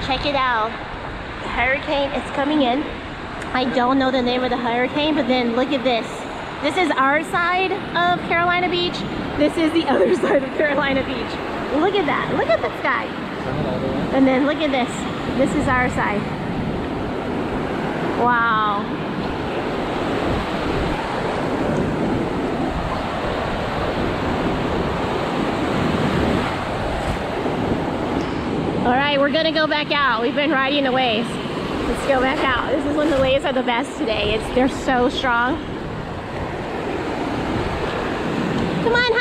Check it out. The hurricane is coming in. I don't know the name of the hurricane, but then look at this. This is our side of Carolina Beach. This is the other side of Carolina Beach. Look at that. Look at the sky. And then look at this. This is our side. Wow. All right, we're gonna go back out. We've been riding the waves. Let's go back out. This is when the waves are the best today. They're so strong. Come on.